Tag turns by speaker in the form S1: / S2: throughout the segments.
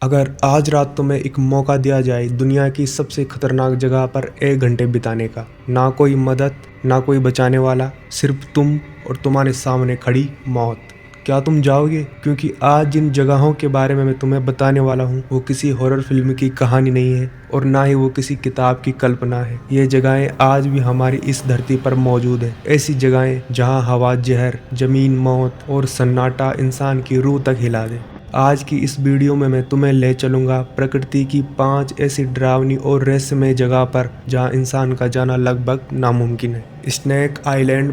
S1: अगर आज रात तुम्हें एक मौका दिया जाए दुनिया की सबसे खतरनाक जगह पर 1 घंटे बिताने का, ना कोई मदद, ना कोई बचाने वाला, सिर्फ तुम और तुम्हारे सामने खड़ी मौत, क्या तुम जाओगे? क्योंकि आज जिन जगहों के बारे में मैं तुम्हें बताने वाला हूँ वो किसी हॉरर फिल्म की कहानी नहीं है और ना ही वो किसी किताब की कल्पना है। ये जगहें आज भी हमारी इस धरती पर मौजूद है। ऐसी जगहें जहाँ हवा जहर, जमीन मौत और सन्नाटा इंसान की रूह तक हिला दे। आज की इस वीडियो में मैं तुम्हें ले चलूंगा प्रकृति की 5 ऐसी डरावनी और रहस्यमय जगह पर जहां इंसान का जाना लगभग नामुमकिन है। स्नेक आइलैंड,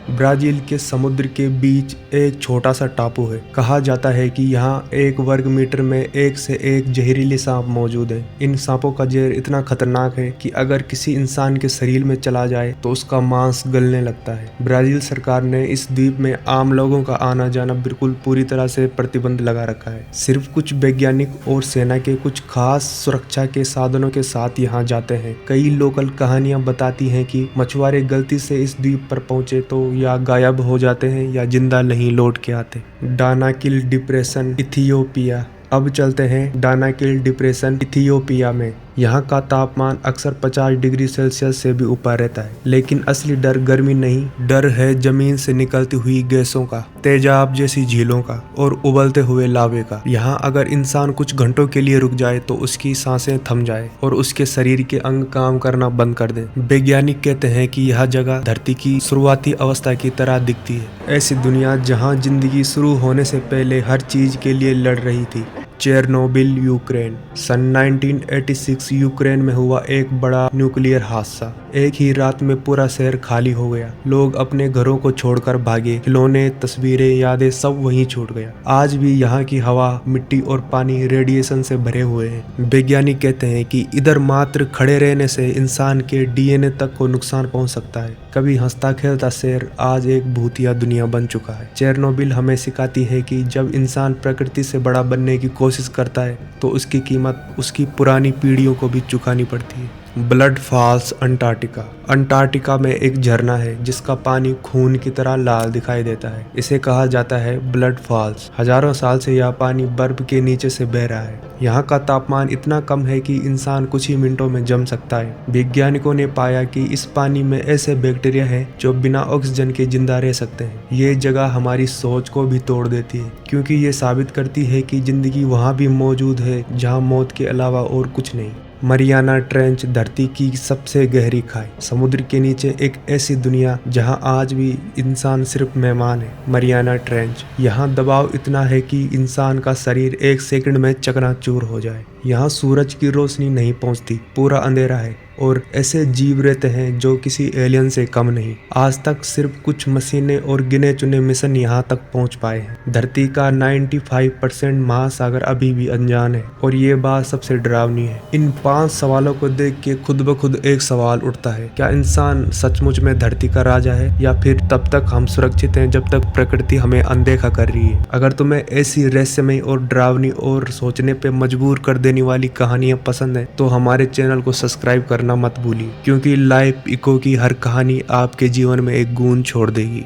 S1: ब्राजील के समुद्र के बीच एक छोटा सा टापू है। कहा जाता है कि यहाँ 1 वर्ग मीटर में 1 से 1 जहरीले सांप मौजूद है। इन सांपों का जहर इतना खतरनाक है कि अगर किसी इंसान के शरीर में चला जाए तो उसका मांस गलने लगता है। ब्राजील सरकार ने इस द्वीप में आम लोगों का आना जाना बिल्कुल पूरी तरह से प्रतिबंध लगा रखा है। सिर्फ कुछ वैज्ञानिक और सेना के कुछ खास सुरक्षा के साधनों के साथ यहाँ जाते हैं। कई लोकल कहानियां बताती हैं कि मछुआरे गलती से इस द्वीप पर पहुंचे तो या गायब हो जाते हैं या जिंदा नहीं लौट के आते। Danakil depression, Ethiopia. अब चलते हैं दानाकिल डिप्रेशन, इथियोपिया में। यहाँ का तापमान अक्सर 50 डिग्री सेल्सियस से भी ऊपर रहता है, लेकिन असली डर गर्मी नहीं, डर है जमीन से निकलती हुई गैसों का, तेजाब जैसी झीलों का और उबलते हुए लावे का। यहाँ अगर इंसान कुछ घंटों के लिए रुक जाए तो उसकी सांसें थम जाए और उसके शरीर के अंग काम करना बंद कर दें। वैज्ञानिक कहते हैं कि यह जगह धरती की शुरुआती अवस्था की तरह दिखती है, ऐसी दुनिया जहाँ जिंदगी शुरू होने से पहले हर चीज के लिए लड़ रही थी। Chernobyl, Ukraine. सन 1986 यूक्रेन में हुआ एक बड़ा न्यूक्लियर हादसा। एक ही रात में पूरा शहर खाली हो गया। लोग अपने घरों को छोड़कर भागे, खिलौने, तस्वीरें, यादें सब वहीं छूट गया। आज भी यहाँ की हवा, मिट्टी और पानी रेडिएशन से भरे हुए हैं। वैज्ञानिक कहते हैं कि इधर मात्र खड़े रहने से इंसान के डीएनए तक को नुकसान पहुंच सकता है। कभी हंसता खेलता शहर आज एक भूतिया दुनिया बन चुका है। चेरनोबिल हमें सिखाती है कि जब इंसान प्रकृति से बड़ा बनने की कोशिश करता है तो उसकी कीमत उसकी पुरानी पीढ़ियों को भी चुकानी पड़ती है। Blood false, Antarctica. अंटार्कटिका में एक झरना है जिसका पानी खून की तरह लाल दिखाई देता है। इसे कहा जाता है ब्लड फॉल्स। हजारों साल से यह पानी बर्फ के नीचे से बह रहा है। यहाँ का तापमान इतना कम है कि इंसान कुछ ही मिनटों में जम सकता है। वैज्ञानिकों ने पाया कि इस पानी में ऐसे बैक्टीरिया हैं जो बिना ऑक्सीजन के जिंदा रह सकते हैं। ये जगह हमारी सोच को भी तोड़ देती है, क्योंकि ये साबित करती है कि जिंदगी वहाँ भी मौजूद है जहाँ मौत के अलावा और कुछ नहीं। मरियाना ट्रेंच, धरती की सबसे गहरी खाई। समुद्र के नीचे एक ऐसी दुनिया जहां आज भी इंसान सिर्फ मेहमान है। Mariana trench. यहाँ दबाव इतना है कि इंसान का शरीर 1 सेकंड में चकनाचूर हो जाए। यहाँ सूरज की रोशनी नहीं पहुँचती, पूरा अंधेरा है और ऐसे जीव रहते हैं जो किसी एलियन से कम नहीं। आज तक सिर्फ कुछ मशीनें और गिने चुने मिशन यहाँ तक पहुँच पाए हैं। धरती का 95% महासागर अभी भी अनजान है और ये बात सबसे डरावनी है। इन 5 सवालों को देख के खुद ब खुद एक सवाल उठता है, क्या इंसान सचमुच में धरती का राजा है या फिर तब तक हम सुरक्षित हैं जब तक प्रकृति हमें अनदेखा कर रही है? अगर तुम्हें ऐसी रहस्यमय और डरावनी और सोचने पे मजबूर कर देने वाली कहानियां पसंद है तो हमारे चैनल को सब्सक्राइब करना मत भूलिए, क्योंकि लाइफ इको की हर कहानी आपके जीवन में एक गूंज छोड़ देगी।